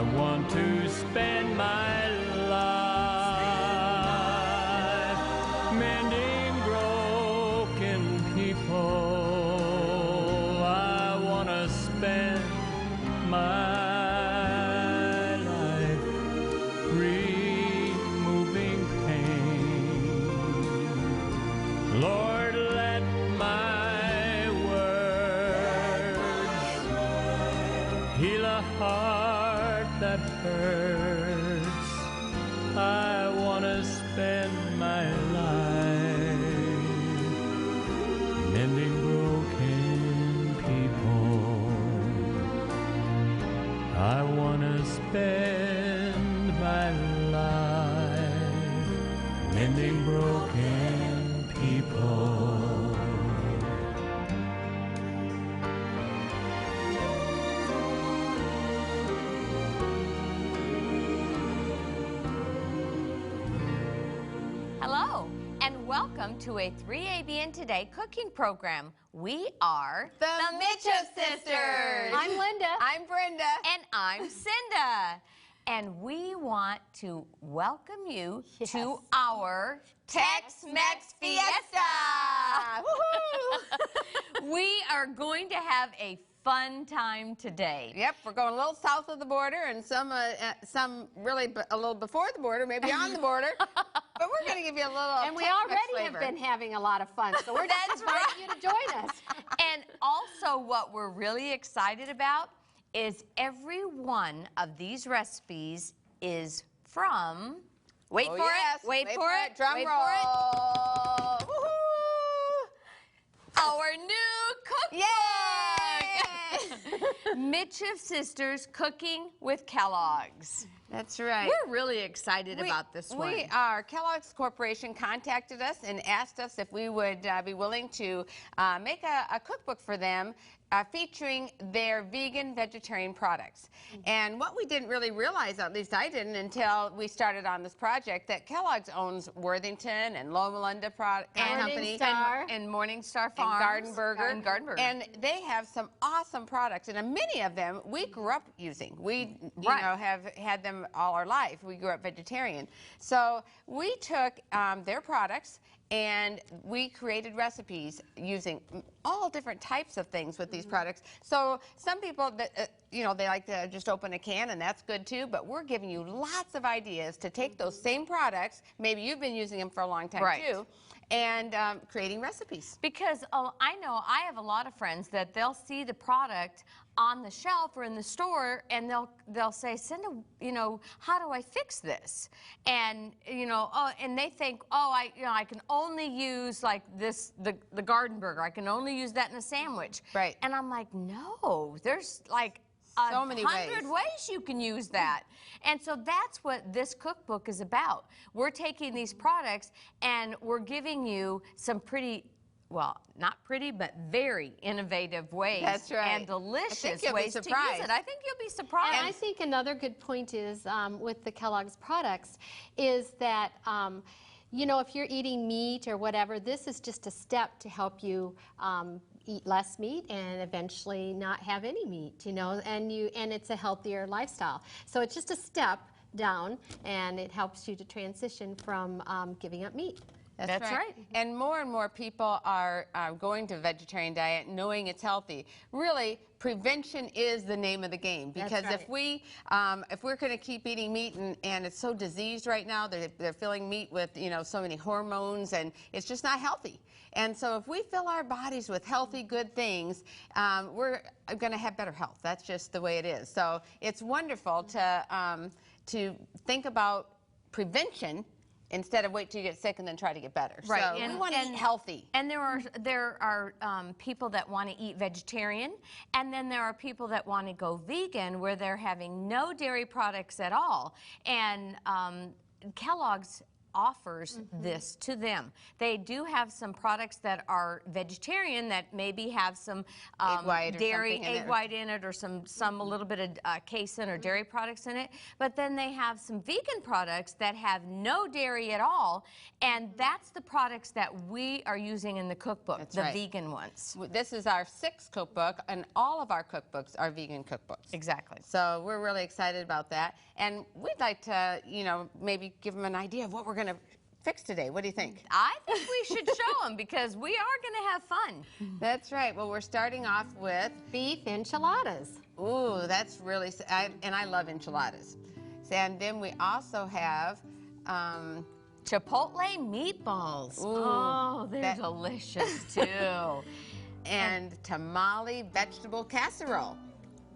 I want to spend my life mending broken people. I want to spend my life removing pain. Lord, let my words heal a heart that hurts. I want to spend my life mending broken people. I want to spend my life mending broken people. Hello, and welcome to a 3ABN Today cooking program. We are The Micheff Sisters. I'm Linda. I'm Brenda. And I'm Cinda. And we want to welcome you to our Tex Mex Fiesta. Woohoo! We are going to have a fun time today. Yep, we're going a little south of the border and some really a little before the border, maybe on the border. But we're going to give you a little And we Tex-Mex already flavor. have been having a lot of fun, so we're just inviting you to join us. And also what we're really excited about is every one of these recipes is from, wait Oh, for yes. it, wait for it, drum wait roll. for it, Woohoo! our new cookbook! Yay! Micheff Sisters Cooking with Kellogg's. That's right. We're really excited about this one. We are. Kellogg's Corporation contacted us and asked us if we would be willing to make a cookbook for them featuring their vegan, vegetarian products. And what we didn't really realize, at least I didn't until we started on this project, that Kellogg's owns Worthington and Loma Linda Company and Morningstar Farms and Garden Burger. And And they have some awesome products, and many of them we grew up using. We, you know, have had them all our life. We grew up vegetarian. So we took their products and we created recipes using all different types of things with these products. So some people that you know, they like to just open a can, and that's good too, but we're giving you lots of ideas to take those same products, maybe you've been using them for a long time too, and creating recipes. Because I know I have a lot of friends that they'll see the product on the shelf or in the store, and they'll say, Cinda, you know, how do I fix this? And you know, and they think, I can only use like this, the garden burger. I can only use that in a sandwich. Right. And I'm like, no, there's like so many 100 ways you can use that. And so that's what this cookbook is about. We're taking these products and we're giving you some pretty, well, not pretty, but very innovative ways. That's right. And delicious you'll be ways to use surprised. it. I think you'll be surprised. And I think another good point is with the Kellogg's products is that you know, if you're eating meat or whatever, this is just a step to help you eat less meat and eventually not have any meat, you know, and it's a healthier lifestyle. So it's just a step down, and it helps you to transition from giving up meat. That's right. And more people are going to a vegetarian diet knowing it's healthy. Really, prevention is the name of the game, because That's if we're going to keep eating meat and it's so diseased right now, they're filling meat with, you know, so many hormones, and it's just not healthy. And so if we fill our bodies with healthy, good things, we're going to have better health. That's just the way it is. So it's wonderful to think about prevention instead of wait till you get sick and then try to get better. Right. So we want to eat healthy. And there are people that want to eat vegetarian, and then there are people that want to go vegan, where they're having no dairy products at all. And Kellogg's offers this to them. They do have some products that are vegetarian that maybe have some Egg white or dairy, something in egg it. white in it, or some a little bit of casein or dairy products in it. But then they have some vegan products that have no dairy at all, and that's the products that we are using in the cookbook, That's the right. vegan ones. This is our 6th cookbook, and all of our cookbooks are vegan cookbooks. Exactly. So we're really excited about that. And we'd like to, maybe give them an idea of what we're going to fix today. What do you think? I think we should show them because we are going to have fun. That's right. Well, we're starting off with, Beef enchiladas. ooh, that's really, and I love enchiladas. And then we also have, Chipotle meatballs. Ooh, Oh, they're delicious too. and tamale vegetable casserole.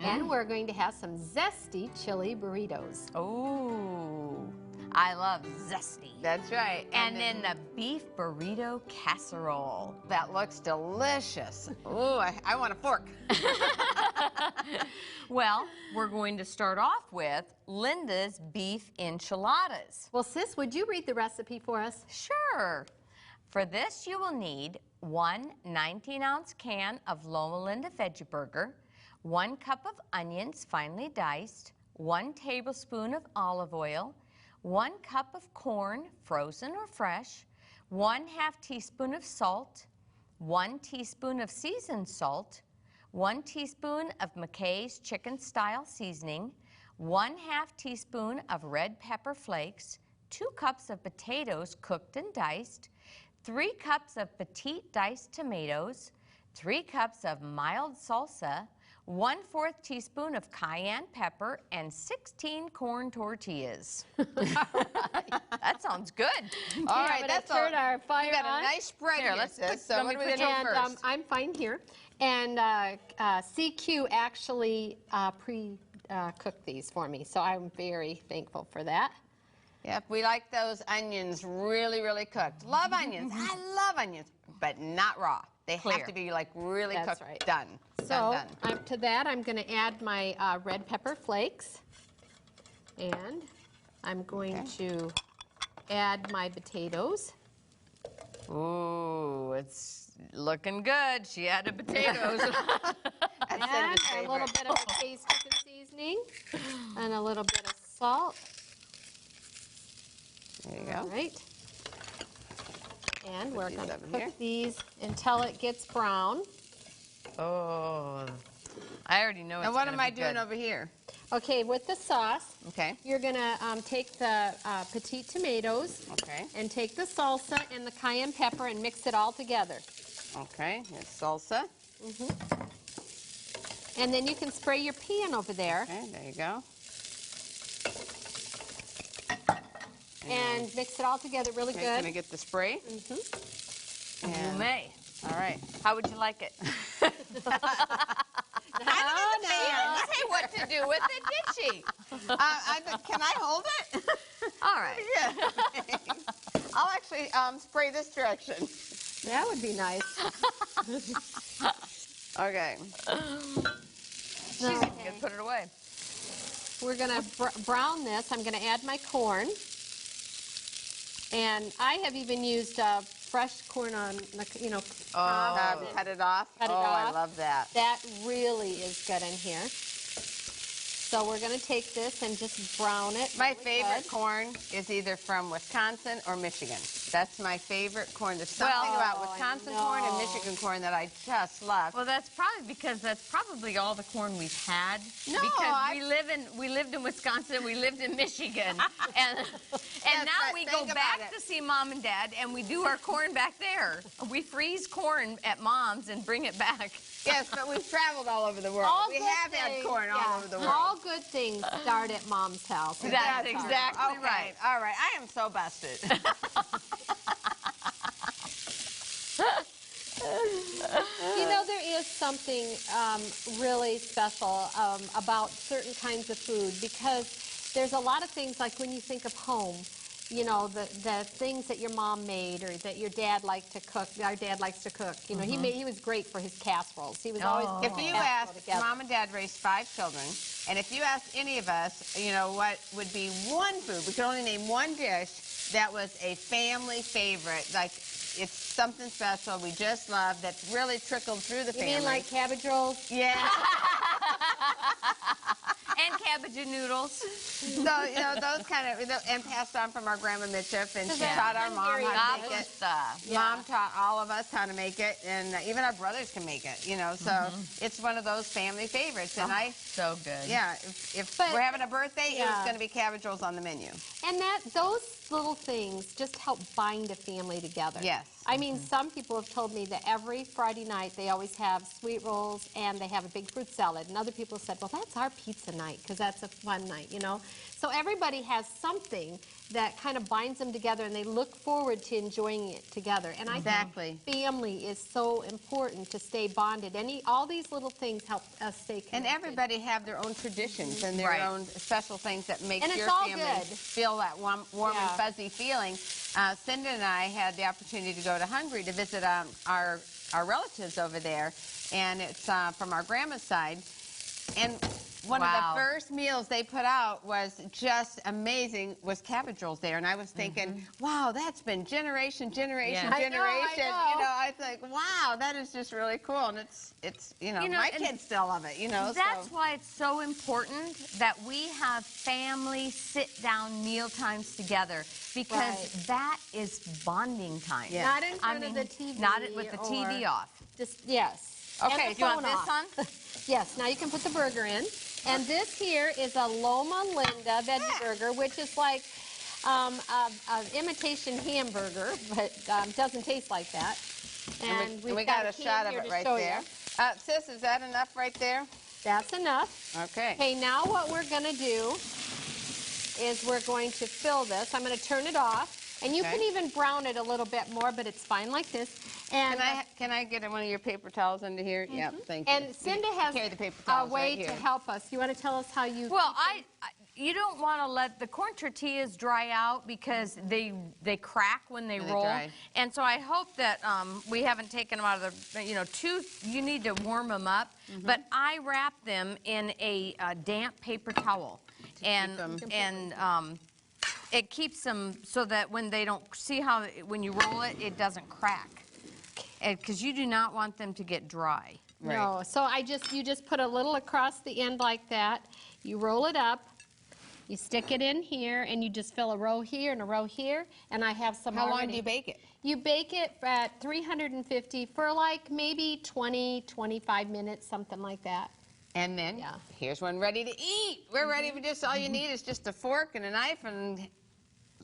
And we're going to have some zesty chili burritos. Oh, I love zesty. That's right. And then the beef burrito casserole. that looks delicious. Ooh, I want a fork. Well, we're going to start off with Linda's beef enchiladas. Well, sis, would you read the recipe for us? Sure. For this, you will need one 19-ounce can of Loma Linda Veggie Burger, 1 cup of onions finely diced, 1 tablespoon of olive oil, 1 cup of corn, frozen or fresh, 1/2 teaspoon of salt, 1 teaspoon of seasoned salt, 1 teaspoon of McKay's chicken style seasoning, 1/2 teaspoon of red pepper flakes, 2 cups of potatoes cooked and diced, 3 cups of petite diced tomatoes, 3 cups of mild salsa, 1/4 teaspoon of cayenne pepper, and 16 corn tortillas. That sounds good. All right, let's that's all. turn our fire We got on. a nice spread Here, here, let's sis. put- So let what me are we put going to you do on first? I'm fine here. And CQ actually pre-cooked these for me, so I'm very thankful for that. Yep, we like those onions really, really cooked. Love onions. I love onions, but not raw. They Clear. have to be like really That's cooked, right. done. So Done. to that, I'm going to add my red pepper flakes, and I'm going to add my potatoes. Ooh, it's looking good. She added potatoes. That's And Cindy's a little favorite. bit of McKay's chicken seasoning, and a little bit of salt. There you All go. right. And we're these going to over cook here. these until it gets brown. Oh, I already know it's Now what gonna am I be doing good. over here? Okay, with the sauce, Okay. you're going to take the petite tomatoes Okay. and take the salsa and the cayenne pepper and mix it all together. Okay. Here's salsa. And then you can spray your pan over there Okay, there you go. and mix it all together really Okay, gonna good. get the spray. You And- may. All right. How would you like it? Say what to do with it, did she? Can I hold it? All right. Yeah. I'll actually spray this direction. That would be nice. Okay. She's even gonna put it away. We're going to brown this. I'm going to add my corn. And I have even used fresh corn on, cob and Cut it off. Cut it oh, I off. love that. that really is good in here. So we're going to take this and just brown it. My really favorite good. corn is either from Wisconsin or Michigan. That's my favorite corn. There's something Well, about Wisconsin corn and Michigan corn that I just love. Well, that's probably because that's probably all the corn we've had. No, because we lived in Wisconsin, we lived in Michigan, and now right. we Think go about back it. to see Mom and Dad, and we do our corn back there. We freeze corn at Mom's and bring it back. Yes, but we've traveled all over the world. All We good have had things, corn all yeah. over the world. All good things start at Mom's house. That's exactly Okay, right. All right, I am so busted. You know, there is something really special about certain kinds of food, because there's a lot of things, like when you think of home, you know, the things that your mom made or that your dad liked to cook. Our dad likes to cook. You know, he was great for his casseroles. He was always Oh. If putting you casserole asked, together. Mom and Dad raised 5 children, and if you asked any of us, you know, what would be one food, we could only name one dish that was a family favorite. Like, it's something special we just love that really trickled through the family. You mean like cabbage rolls? Yeah. And cabbage and noodles. So, you know, those kind of, and passed on from our grandma Micheff, and she taught our mom how to make it. Mom taught all of us how to make it, and even our brothers can make it, you know, so it's one of those family favorites. And so good. Yeah, if we're having a birthday, it was going to be cabbage rolls on the menu. And those little things just help bind a family together. Yes. I mean, some people have told me that every Friday night they always have sweet rolls and they have a big fruit salad. And other people said, well, that's our pizza night because that's a fun night, you know. So everybody has something that kind of binds them together, and they look forward to enjoying it together. And I think family is so important to stay bonded. All these little things help us stay connected. And everybody have their own traditions and their own special things that make your all family good. feel that warm and fuzzy feeling. Cinda and I had the opportunity to go to Hungary to visit our relatives over there, and it's from our grandma's side. And one of the first meals they put out was just amazing, was cabbage rolls there. And I was thinking, wow, that's been generation. I know. You know, I was like, wow, that is just really cool. And it's you know, my kids still love it, you know. That's why it's so important that we have family sit-down meal times together, because that is bonding time. Yeah. Not in front of the TV. Not with the TV off. Just, yes. Okay, And do you want this on? Yes, now you can put the burger in. And this here is a Loma Linda veggie burger, which is like an imitation hamburger, but doesn't taste like that. And we got a shot of it right there. Sis, is that enough right there? That's enough. Okay. Okay, now what we're going to do is we're going to fill this. I'm going to turn it off. And you can even brown it a little bit more, but it's fine like this. And can I get one of your paper towels under here? Yeah, thank you. And Cinda has Carry the paper a towels way right to here. help us. You want to tell us how you... Well, you don't want to let the corn tortillas dry out because they crack when they roll. dry. And so I hope that we haven't taken them out of the, you know, you need to warm them up. But I wrap them in a damp paper towel. It keeps them so that when they don't, see how when you roll it, it doesn't crack. Because you do not want them to get dry. Right. No, so you just put a little across the end like that. You roll it up. You stick it in here, and you just fill a row here and a row here. And I have some How long do you bake it? You bake it at 350 for like maybe 20, 25 minutes, something like that. And then here's one ready to eat. We're ready for just, all you need is just a fork and a knife, and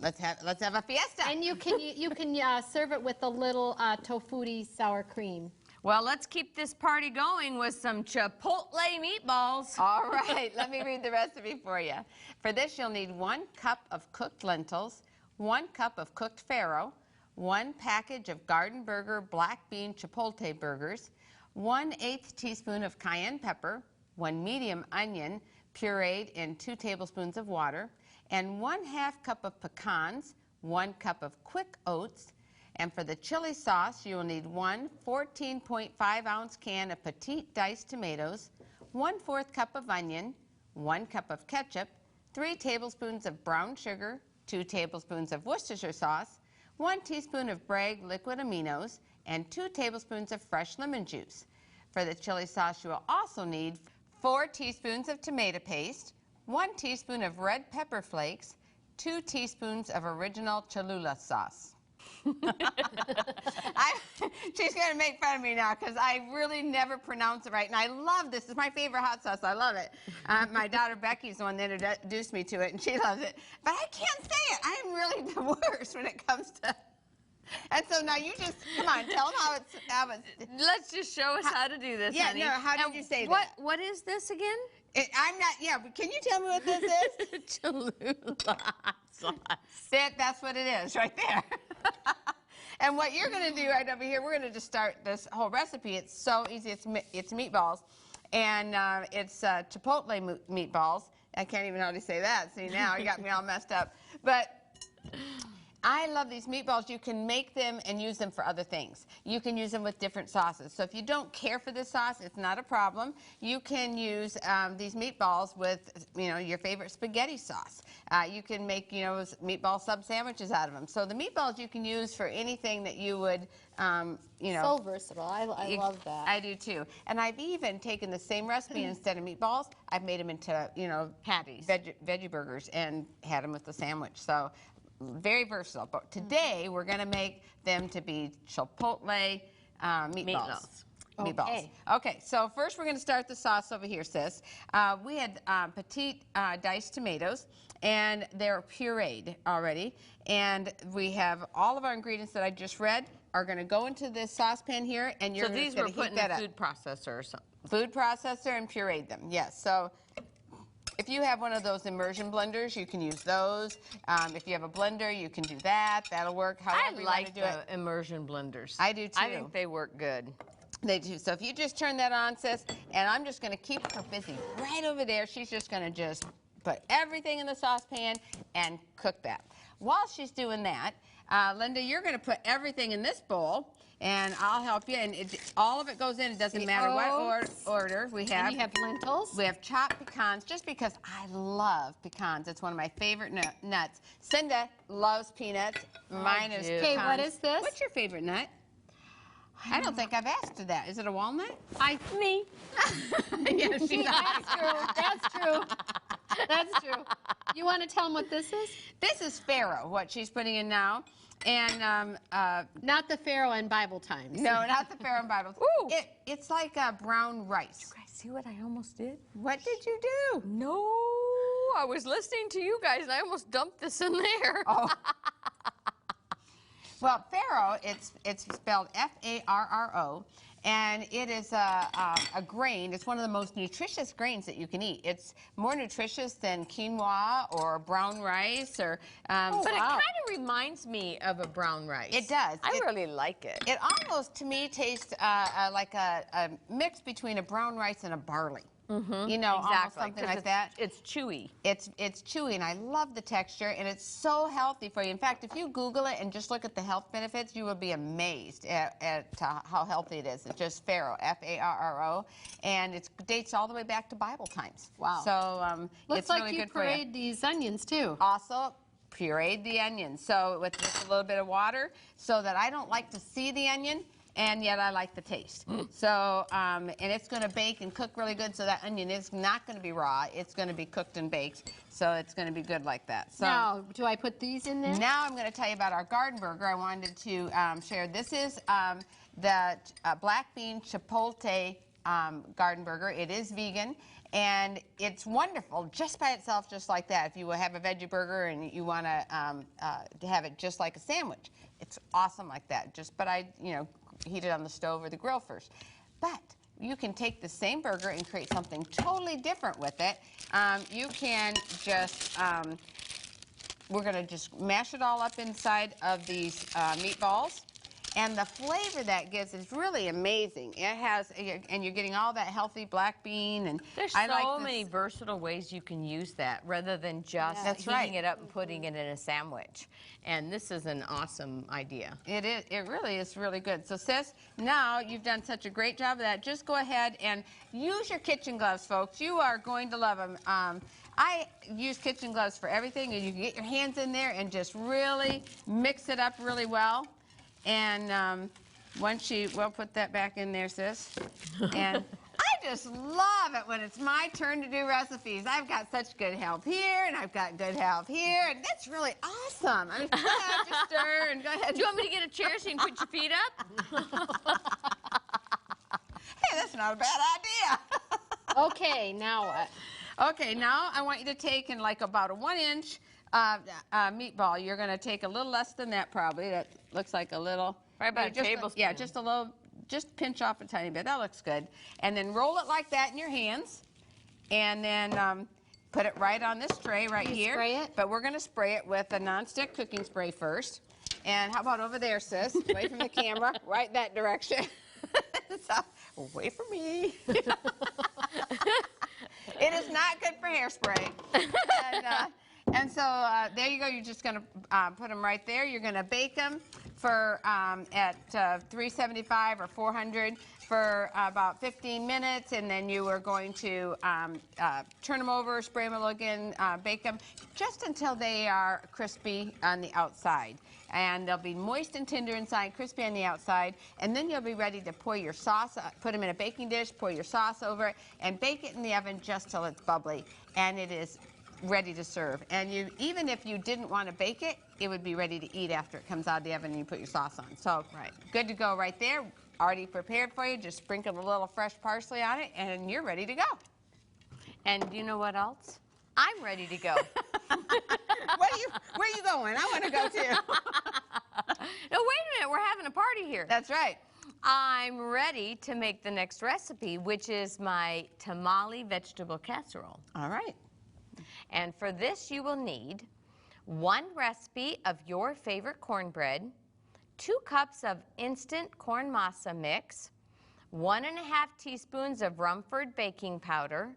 let's have a fiesta. And you can serve it with a little tofutti sour cream. Well, let's keep this party going with some Chipotle meatballs. All right, let me read the recipe for you. For this, you'll need 1 cup of cooked lentils, 1 cup of cooked farro, 1 package of Garden Burger black bean Chipotle burgers, 1/8 teaspoon of cayenne pepper, 1 medium onion pureed in 2 tablespoons of water, and 1/2 cup of pecans, 1 cup of quick oats. And for the chili sauce, you will need 1 14.5-ounce can of petite diced tomatoes, 1/4 cup of onion, 1 cup of ketchup, 3 tablespoons of brown sugar, 2 tablespoons of Worcestershire sauce, 1 teaspoon of Bragg liquid aminos, and 2 tablespoons of fresh lemon juice. For the chili sauce, you will also need 4 teaspoons of tomato paste, 1 teaspoon of red pepper flakes, 2 teaspoons of original Cholula sauce. She's going to make fun of me now because I really never pronounce it right. And I love this. It's my favorite hot sauce. I love it. My daughter Becky's the one that introduced me to it, and she loves it. But I can't say it. I am really the worst when it comes to... And so now you just, come on, tell them how it's... Let's just show us how to do this, honey. Yeah, no, how did you say that? that? What is this again? I'm not, but can you tell me what this is? Cholula sauce. That's what it is right there. And what you're going to do right over here, we're going to just start this whole recipe. It's so easy. It's meatballs. And it's Chipotle meatballs. I can't even hardly say that. See, now you got me all messed up. But I love these meatballs. You can make them and use them for other things. You can use them with different sauces. So if you don't care for this sauce, it's not a problem. You can use these meatballs with, your favorite spaghetti sauce. You can make, meatball sub sandwiches out of them. So the meatballs you can use for anything that you would, So versatile. I love that. I do too. And I've even taken the same recipe instead of meatballs, I've made them into, patties, veggie burgers and had them with the sandwich. So very versatile. But today we're going to make them to be Chipotle meatballs. Okay. Okay, so first we're going to start the sauce over here, sis. We had petite diced tomatoes, and they're pureed already. And we have all of our ingredients that I just read are going to go into this saucepan here, and you're these going were to put heat in that a up. food processor or something. Food processor and pureed them, yes. So if you have one of those immersion blenders, you can use those. If you have a blender, you can do that. That'll work however you want to do it. I like the immersion blenders. I do too. I think they work good. They do. So if you just turn that on, sis, and I'm just going to keep her busy right over there. She's just going to just put everything in the saucepan and cook that. While she's doing that, Linda, you're going to put everything in this bowl, and I'll help you. And all of it goes in. It doesn't matter what order we have. And you have lentils. We have chopped pecans, just because I love pecans. It's one of my favorite nuts. Cinda loves peanuts. Mine is pecans. Okay, what is this? What's your favorite nut? I don't think I've asked her that. Is it a walnut? Me. Yeah, she's That's true. That's true. That's true. You want to tell them what this is? This is farro, what she's putting in now. And Not the Pharaoh in Bible times. no, not the farro Bible. Ooh. It's like brown rice. You guys see what I almost did? What did you do? No, I was listening to you guys and I almost dumped this in there. Oh. Well, farro, it's spelled F-A-R-R-O, and it is a grain. It's one of the most nutritious grains that you can eat. It's more nutritious than quinoa or brown rice or. But it kind of reminds me of a brown rice. It does. I really like it. It almost, to me, tastes like a mix between a brown rice and a barley. Exactly. Almost something like that. It's chewy. It's chewy, and I love the texture, and it's so healthy for you. In fact, if you Google it and just look at the health benefits, you will be amazed at how healthy it is. It's just farro, F-A-R-R-O, and it dates all the way back to Bible times. Wow. So Looks it's like really you good for you. pureed these onions too. Also, pureed the onion. So with just a little bit of water, so that I don't like to see the onion, and yet I like the taste. So, and it's going to bake and cook really good, so that onion is not going to be raw. It's going to be cooked and baked, so it's going to be good like that. So Now, do I put these in there? now I'm going to tell you about our garden burger. I wanted to share. This is the black bean chipotle garden burger. It is vegan, and it's wonderful just by itself, just like that. If you have a veggie burger and you want to have it just like a sandwich, it's awesome like that. But I, heat it on the stove or the grill first. But you can take the same burger and create something totally different with it. You can just, we're going to just mash it all up inside of these meatballs. And the flavor that gives is really amazing. It has, and you're getting all that healthy black bean. And There's I so like many versatile ways you can use that rather than just That's heating right. it up and putting it in a sandwich. And this is an awesome idea. It is. It really is really good. So, sis, now you've done such a great job of that. Just go ahead and use your kitchen gloves, folks. You are going to love them. I use kitchen gloves for everything, and you can get your hands in there and just really mix it up really well. And once we'll put that back in there, sis. And I just love it when it's my turn to do recipes. I've got such good help here, and I've got good help here, and that's really awesome. I mean, go ahead, just stir, and go ahead. Do you want me to get a chair so you can put your feet up? Hey, that's not a bad idea. Okay, now what? Okay, now I want you to take in like about a 1-inch meatball. You're going to take a little less than that probably. That looks like a little. Right about a just tablespoon. Yeah, just a little, just pinch off a tiny bit. That looks good. And then roll it like that in your hands. And then put it right on this tray right here. Spray it? But we're going to spray it with a nonstick cooking spray first. And how about over there, sis? Away from the camera. Right that direction. So, away from me. It is not good for hairspray. And so there you go. You're just going to put them right there. You're going to bake them for at 375 or 400 for about 15 minutes, and then you are going to turn them over, spray them again, bake them just until they are crispy on the outside. And they'll be moist and tender inside, crispy on the outside, and then you'll be ready to pour your sauce, put them in a baking dish, pour your sauce over it, and bake it in the oven just till it's bubbly, and it is ready to serve. And even if you didn't want to bake it, it would be ready to eat after it comes out of the oven and you put your sauce on. So good to go right there, already prepared for you. Just sprinkle a little fresh parsley on it, and you're ready to go. And you know what else? I'm ready to go. Where are you going? I want to go too. No, wait a minute. We're having a party here. That's right. I'm ready to make the next recipe, which is my tamale vegetable casserole. All right. And for this, you will need 1 recipe of your favorite cornbread, 2 cups of instant corn masa mix, 1½ teaspoons of Rumford baking powder,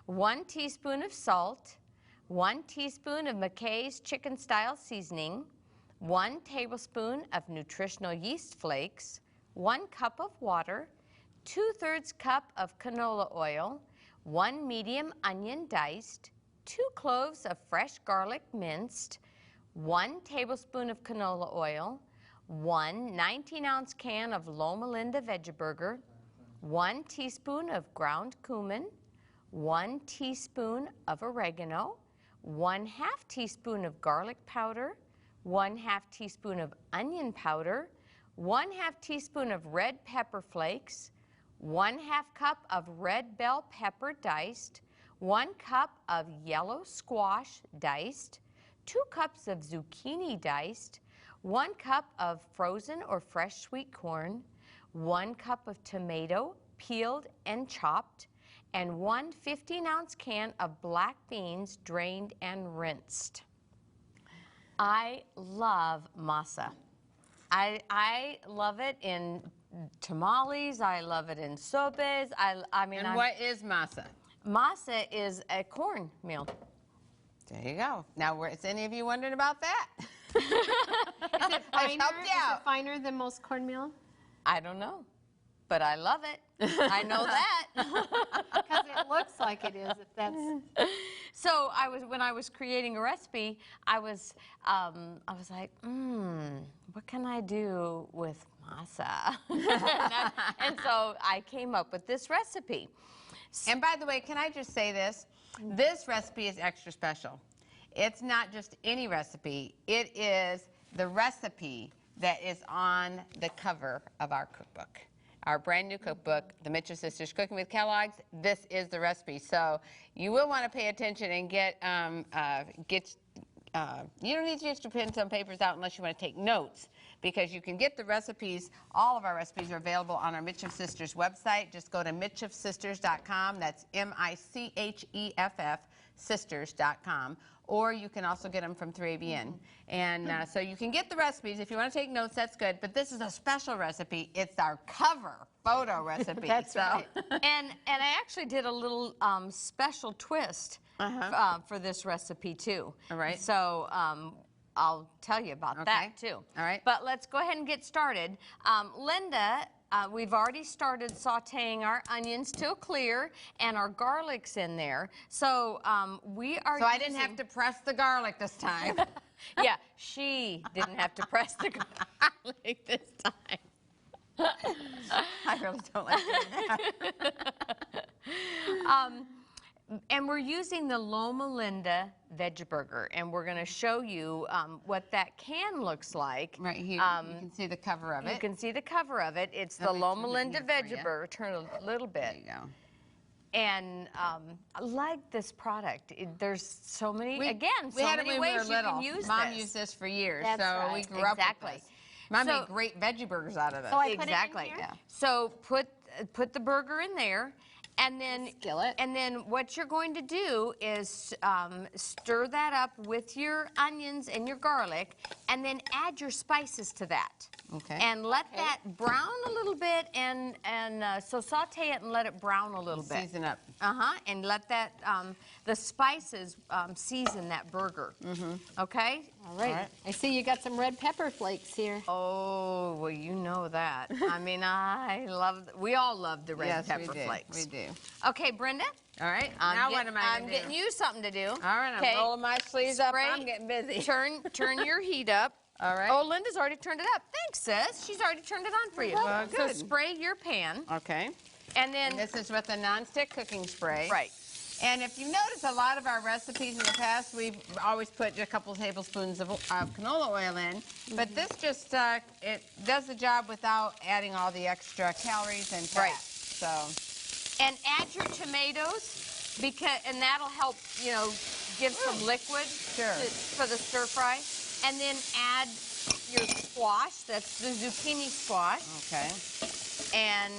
1 teaspoon of salt, 1 teaspoon of McKay's chicken style seasoning, 1 tablespoon of nutritional yeast flakes, 1 cup of water, 2/3 cup of canola oil, 1 medium onion diced, 2 cloves of fresh garlic minced, 1 tablespoon of canola oil, 1 19-ounce can of Loma Linda Veggie Burger, 1 teaspoon of ground cumin, 1 teaspoon of oregano, 1/2 teaspoon of garlic powder, 1/2 teaspoon of onion powder, 1/2 teaspoon of red pepper flakes, 1/2 cup of red bell pepper diced, 1 cup of yellow squash diced, 2 cups of zucchini diced, 1 cup of frozen or fresh sweet corn, 1 cup of tomato peeled and chopped, and 1 15-ounce can of black beans drained and rinsed. I love masa. I love it in tamales. I love it in sopes. I mean, And what is masa? Masa is a cornmeal. There you go. Now, is any of you wondering about that? Is it I've helped you out. finer than most cornmeal? I don't know, but I love it. I know that. Because it looks like it is, if that's... So when I was creating a recipe, I was like, what can I do with masa? And so I came up with this recipe. And by the way, can I just say this? This recipe is extra special. It's not just any recipe. It is the recipe that is on the cover of our cookbook. Our brand new cookbook, the Micheff Sisters Cooking with Kellogg's. This is the recipe. So you will want to pay attention and you don't need to get your pens and papers out unless you want to take notes, because you can get the recipes. All of our recipes are available on our Micheff Sisters website. Just go to micheffsisters.com. That's MICHEFF sisters.com. Or you can also get them from 3ABN. And so you can get the recipes. If you want to take notes, that's good. But this is a special recipe. It's our cover photo recipe. That's right. And I actually did a little special twist for this recipe too. All right. So I'll tell you about that too. All right. But let's go ahead and get started. Linda, we've already started sauteing our onions till clear, and our garlic's in there. So we are. So I didn't have to press the garlic this time. Yeah, she didn't have to press the garlic this time. I really don't like doing that. And we're using the Loma Linda Veggie Burger, and we're going to show you what that can looks like. Right here, you can see the cover of it. You can see the cover of it. It's the Let me Loma turn it Linda here for Veggie you. Burger. Turn it a little bit. There you go. And I like this product. There's so many, We so had it many when we ways were you can little. use Mom this. used this for years, That's so right. we grew up Exactly. with this. Mom So- made great veggie burgers out of this. So I put it in Exactly. here? Yeah. So put the burger in there, And then, Skillet. and then what you're going to do is stir that up with your onions and your garlic, and then add your spices to that. Okay. And let that brown a little bit, and so saute it and let it brown a little bit. Season up. And let that the spices season that burger. Okay. All right. I see you got some red pepper flakes here. Oh, well, you know that. I mean, we all love the red pepper flakes. We do. Okay, Brenda. All right. Now what am I I'm going to do? getting you something to do. All right, I'm Okay. rolling my sleeves up. Spray- I'm getting busy. Turn your heat up. All right. Oh, Linda's already turned it up. Thanks, sis. She's already turned it on for you. Well, So good. spray your pan, Okay. and then And this is with a nonstick cooking spray. right. And if you've noticed, a lot of our recipes in the past, we've always put a couple tablespoons of canola oil in. But this just, it does the job without adding all the extra calories and fat. Right. So, And add your tomatoes, and that'll help, give some liquid for the stir fry. And then add your squash, that's the zucchini squash, okay. and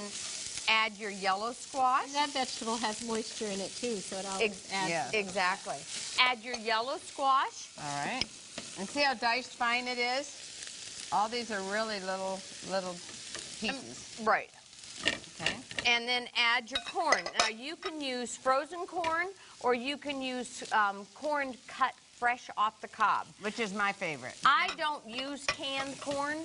add your yellow squash. And that vegetable has moisture in it too, so it always adds. Yeah. Exactly. Add your yellow squash. All right. And see how diced fine it is? All these are really little pieces. Right. Okay. And then add your corn. Now you can use frozen corn, or you can use corn cut fresh off the cob. Which is my favorite. I don't use canned corn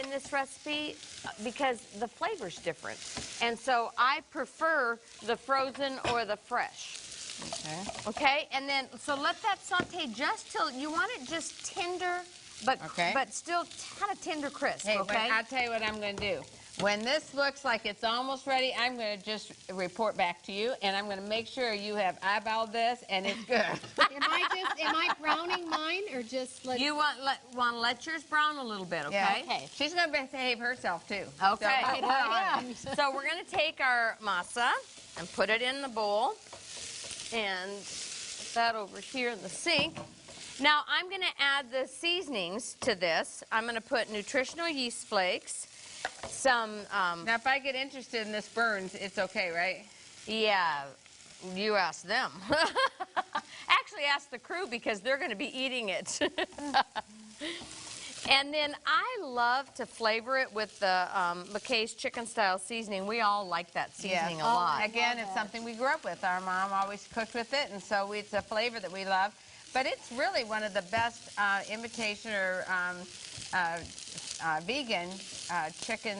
in this recipe because the flavor's different. And so I prefer the frozen or the fresh. Okay. Okay, and then, so let that saute just till, you want it just tender, but still kind of tender crisp, Hey, okay? I'll tell you what I'm going to do. When this looks like it's almost ready, I'm going to just report back to you, and I'm going to make sure you have eyeballed this, and it's good. Am I browning mine or just let? You want to let yours brown a little bit, okay? Yeah. She's going to behave herself, too. Okay. So, So we're going to take our masa and put it in the bowl, and put that over here in the sink. Now I'm going to add the seasonings to this. I'm going to put nutritional yeast flakes, some, now, if I get interested in this burns, it's okay, right? yeah, you ask them. Actually, ask the crew because they're going to be eating it. And then I love to flavor it with the McKay's chicken style seasoning. We all like that seasoning a lot. Again, it's something we grew up with. Our mom always cooked with it, and so it's a flavor that we love. But it's really one of the best imitation or vegan chicken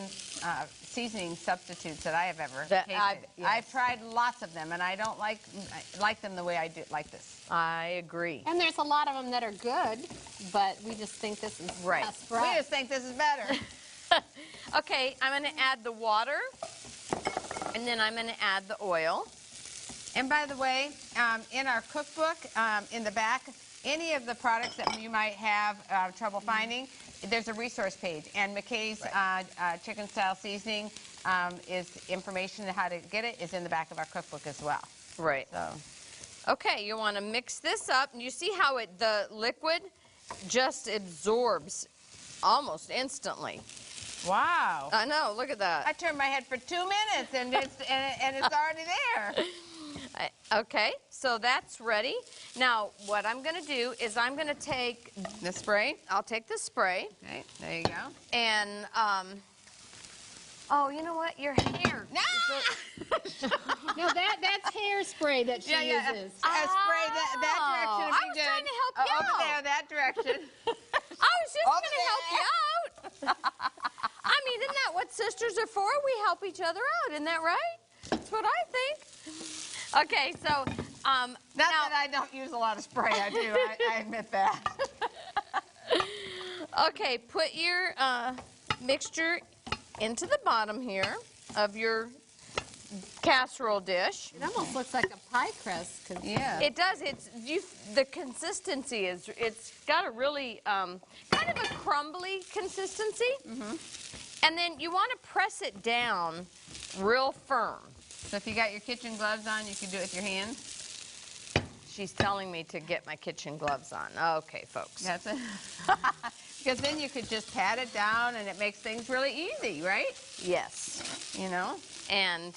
seasoning substitutes that I have ever tasted. I've tried lots of them, and I don't like them the way I do like this. I agree. And there's a lot of them that are good, but we just think this is best for We us. just think this is better. Okay, I'm going to add the water, and then I'm going to add the oil. And by the way, in our cookbook, in the back, any of the products that you might have trouble finding, there's a resource page. And McKay's chicken style seasoning is information on how to get it is in the back of our cookbook as well. Right. So, okay, you want to mix this up. And you see how the liquid just absorbs almost instantly. wow. I know, look at that. I turned my head for 2 minutes, and it's already there. Okay, so that's ready. Now, what I'm going to do is I'm going to take The spray. I'll take the spray, Okay, there you go. and, oh, you know what? Your hair. No, that's hairspray that she uses. Spray that direction would I be was good. trying to help you Over out. there, that direction. I was just Over going to help you out. I mean, isn't that what sisters are for? We help each other out. Isn't that right? That's what I think. Okay, so Not that I don't use a lot of spray. I do. I admit that. okay, put your mixture into the bottom here of your casserole dish. It almost looks like a pie crust. Yeah. It does. The consistency is. It's got a really kind of a crumbly consistency. And then you want to press it down real firm. So if you got your kitchen gloves on, you can do it with your hands. She's telling me to get my kitchen gloves on. Okay, folks. That's it. Because then you could just pat it down, and it makes things really easy, right? Yes. You know? And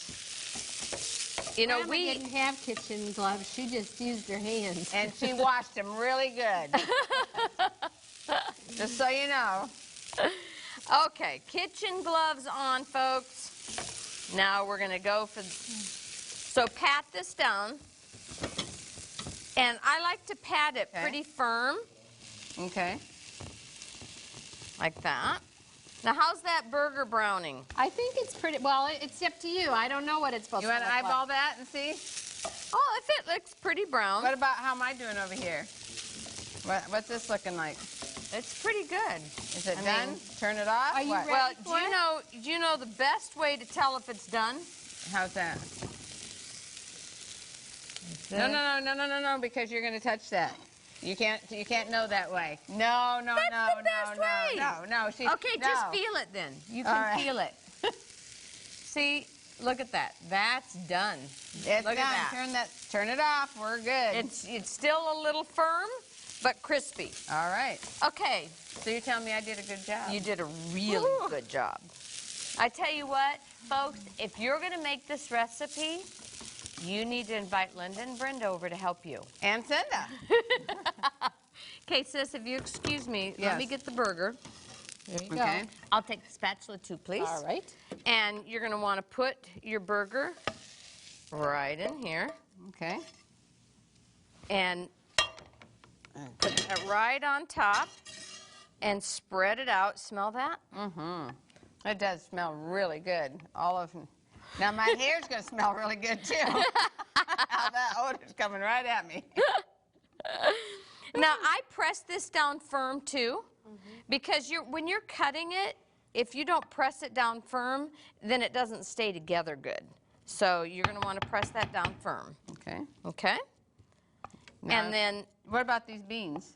You know, Grandma didn't have kitchen gloves. She just used her hands. And she washed them really good. Just so you know. Okay, kitchen gloves on, folks. Now we're gonna go for, so pat this down. And I like to pat it pretty firm. Okay. Like that. Now, how's that burger browning? I think it's pretty, well, it's up to you. I don't know what it's supposed You to want look to eyeball like. that and see? Oh, if it looks pretty brown. What about how am I doing over here? What's this looking like? It's pretty good. Is it I done? mean, Turn it off? Are you What? ready? Well, for it? do you know the best way to tell if it's done? How's that? No, because you're going to touch that. You can't know that way. No. That's the best way. No. Okay, just feel it then. You can All right. feel it. See, look at that. That's done. It's look done. at that. Turn it off. We're good. It's still a little firm, but crispy. All right. Okay, So you're telling me I did a good job? you did a really good job. I tell you what, folks, if you're going to make this recipe, you need to invite Linda and Brenda over to help you. And Cinda. Okay, sis, if you excuse me, let Yes. me get the burger. There you Okay. go. I'll take the spatula too, please. All right. And you're going to want to put your burger right in here Okay. and put it right on top and spread it out. Smell that? Mm-hmm. It does smell really good. All of them. Now my hair's going to smell really good too. That odor's coming right at me. Now, I press this down firm too, because when you're cutting it, if you don't press it down firm, then it doesn't stay together good. So you're going to want to press that down firm. Okay. Okay? Now, And then what about these beans?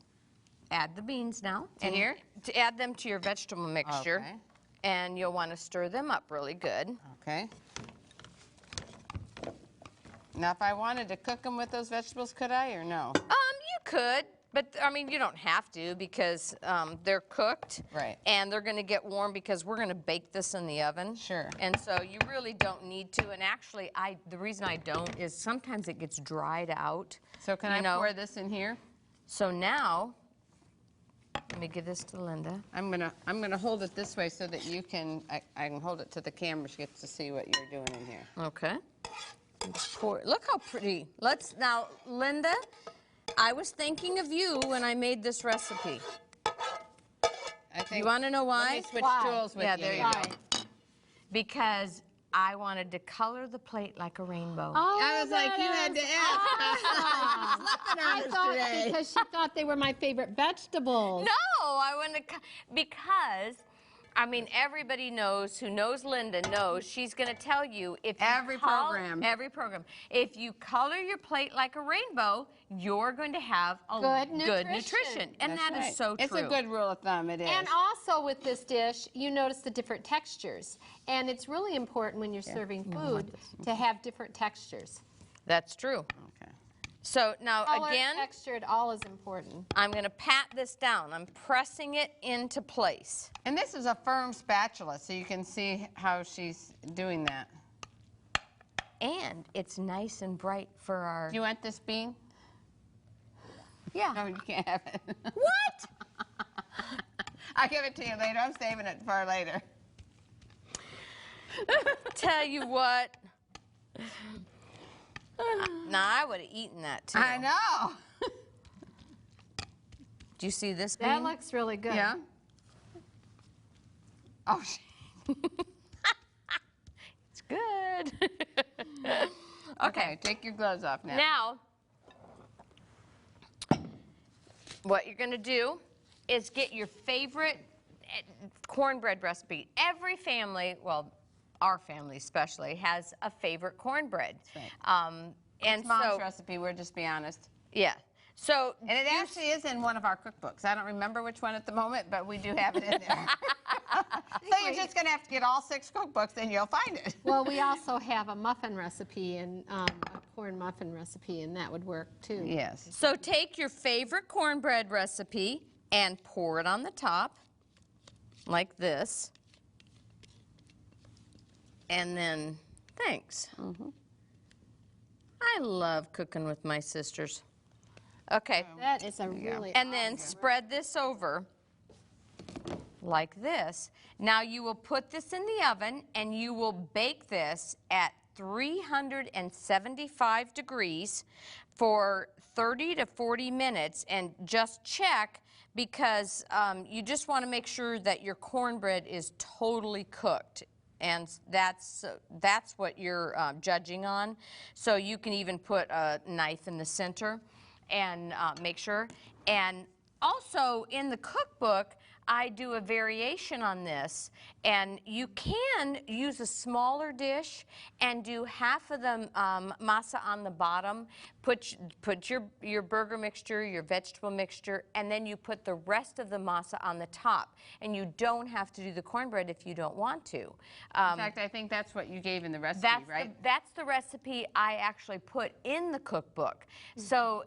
add the beans now. To here? To add them to your vegetable mixture. Okay. And you'll want to stir them up really good. Okay. Now, if I wanted to cook them with those vegetables, could I or no? You could, but I mean, you don't have to because they're cooked. Right. And they're going to get warm because we're going to bake this in the oven. Sure. And so you really don't need to. And actually, the reason I don't is sometimes it gets dried out. So can I pour this in here? So now, let me give this to Linda. I'm gonna hold it this way so that you can. I can hold it to the camera. She gets to see what you're doing in here. Okay. Pour. Look how pretty. Now, Linda, I was thinking of you when I made this recipe. I think. You want to know why? Let me switch Why? stools with Yeah, you. there you here. go. Because I wanted to color the plate like a rainbow. Oh, I was like, you had to ask. I thought because she thought they were my favorite vegetables. No, I wanted to, because, I mean, everybody knows, who knows Linda knows, she's going to tell you if you Every program. Every program. If you color your plate like a rainbow, you're going to have a Good good nutrition. nutrition. And That's that is right. so true. It's a good rule of thumb. It is. And also with this dish, you notice the different textures. And it's really important when you're serving food to have different textures. That's true. Okay. So now, Color, again, texture, it all is important. I'm going to pat this down. I'm pressing it into place. And this is a firm spatula, so you can see how she's doing that. And it's nice and bright for our... Do you want this bean? Yeah. No, you can't have it. What? I'll give it to you later. I'm saving it for later. Tell you what. Now, I would have eaten that, too. I know. Do you see this bean? That looks really good. Yeah. Oh, It's good. okay. Take your gloves off now. Now, what you're going to do is get your favorite cornbread recipe. Every family, well, our family especially, has a favorite cornbread. That's And It's Mom's so, recipe. We'll just be honest. yeah. So, And it actually is in one of our cookbooks. I don't remember which one at the moment, but we do have it in there. So you're just going to have to get all 6 cookbooks and you'll find it. Well, we also have a muffin recipe and a corn muffin recipe, and that would work too. Yes. so take your favorite cornbread recipe and pour it on the top, like this. And then, thanks. I love cooking with my sisters. Okay. That is a really And then spread this over like this. Now you will put this in the oven and you will bake this at 375 degrees for 30 to 40 minutes, and just check because you just want to make sure that your cornbread is totally cooked. And that's what you're judging on. So you can even put a knife in the center and make sure. And also in the cookbook, I do a variation on this, and you can use a smaller dish and do half of the masa on the bottom, put your burger mixture, your vegetable mixture, and then you put the rest of the masa on the top. And you don't have to do the cornbread if you don't want to. In fact, I think that's what you gave in the recipe, right? That's the recipe I actually put in the cookbook. So,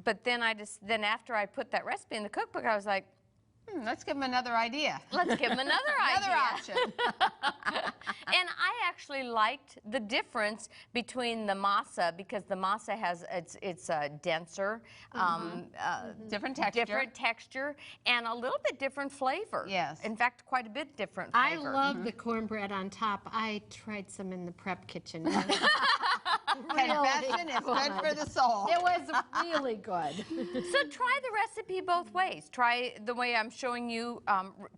but then after I put that recipe in the cookbook, I was like, let's give them another idea. let's give them another idea. Another option. And I actually liked the difference between the masa, because the masa has it's denser, Different texture. and a little bit different flavor. Yes. In fact, quite a bit different I flavor. love the cornbread on top. I tried some in the prep kitchen. Confession is good for the soul. It was really good. So try the recipe both ways. Try the way I'm showing you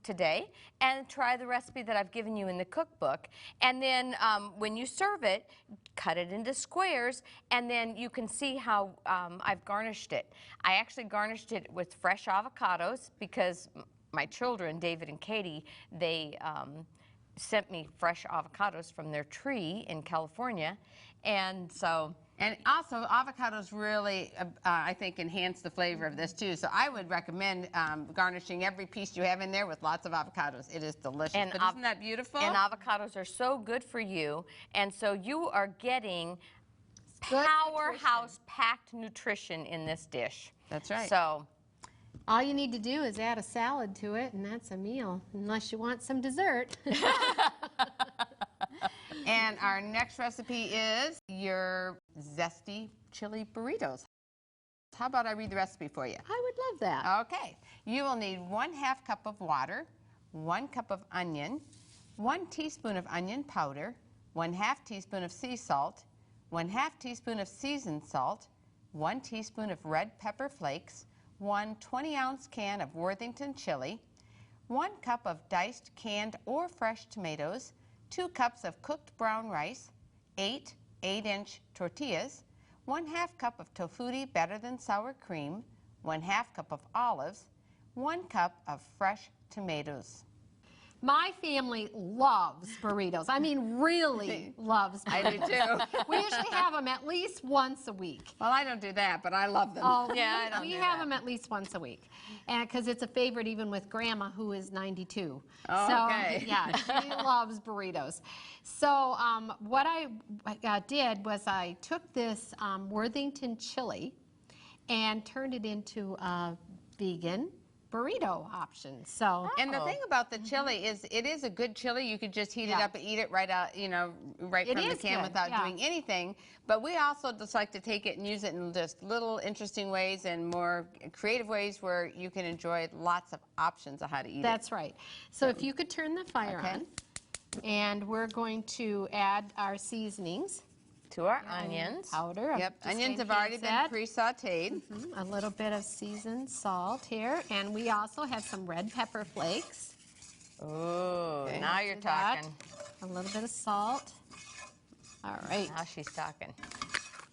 today, and try the recipe that I've given you in the cookbook. And then when you serve it, cut it into squares, and then you can see how I've garnished it. I actually garnished it with fresh avocados because my children, David and Katie, they sent me fresh avocados from their tree in California. And so... And also, avocados really, I think, enhance the flavor of this, too. So I would recommend garnishing every piece you have in there with lots of avocados. It is delicious. And but isn't that beautiful? And avocados are so good for you. And so you are getting Good powerhouse-packed nutrition in this dish. That's right. So... All you need to do is add a salad to it, and that's a meal, unless you want some dessert. And our next recipe is your zesty chili burritos. How about I read the recipe for you? I would love that. Okay. You will need 1/2 cup of water, 1 cup of onion, 1 teaspoon of onion powder, 1/2 teaspoon of sea salt, 1/2 teaspoon of seasoned salt, 1 teaspoon of red pepper flakes, 1 20-ounce can of Worthington chili, 1 cup of diced canned or fresh tomatoes, 2 cups of cooked brown rice, 8 8-inch tortillas, 1/2 cup of tofutti better than sour cream, 1/2 cup of olives, 1 cup of fresh tomatoes. My family loves burritos. I mean, really loves burritos. I do too. We usually have them at least once a week. Well, I don't do that, but I love them. Oh, Yeah, I don't we do have that. them at least once a week, and because it's a favorite even with Grandma, who is 92. Oh, so, okay. Yeah, she loves burritos. So what I did was I took this Worthington chili and turned it into a vegan burrito option. So And the thing about the chili is it is a good chili. You could just heat it up and eat it right out, right It from the is can good, without yeah. doing anything. But we also just like to take it and use it in just little interesting ways and more creative ways where you can enjoy lots of options of how to eat that's right. So if you could turn the fire Okay. on, and we're going to add our seasonings. To our onions. Powder. it. Yep, just onions like have already been said. pre-sauteed. A little bit of seasoned salt here, and we also have some red pepper flakes. Ooh, Okay. now you're Do that. talking. A little bit of salt. All right, Now she's talking.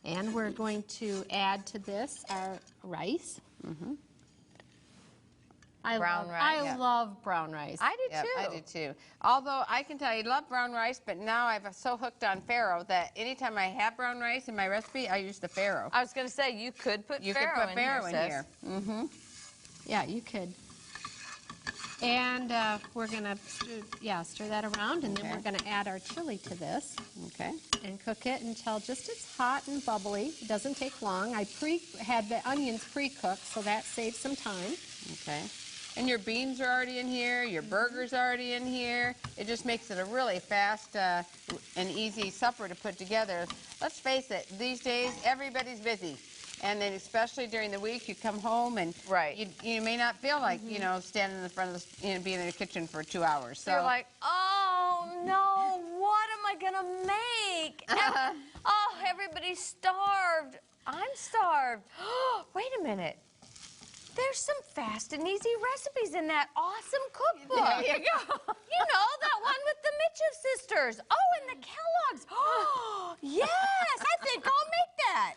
and we're going to add to this our rice. Brown rice. I Yeah. love brown rice. I do Yep, too. I do too. Although I can tell you, I love brown rice, but now I've so hooked on farro that anytime I have brown rice in my recipe, I use the farro. I was going to say, you could put You farro could put in farro in here. here. Yeah, you could. And we're gonna stir that around, and then Okay. we're gonna add our chili to this Okay. and cook it until just it's hot and bubbly. It doesn't take long. I had the onions pre-cooked, so that saves some time. Okay. And your beans are already in here, your burger's already in here. It just makes it a really fast and easy supper to put together. Let's face it, these days everybody's busy. And then especially during the week, you come home and you may not feel like, you know, standing in front of the, being in the kitchen for 2 hours. So you're like, oh no, what am I gonna make? Oh, everybody's starved. I'm starved. Wait a minute. There's some fast and easy recipes in that awesome cookbook. There you go. You know, that one with the Micheff Sisters. Oh, and the Kellogg's. Oh, yes, I think I'll make that.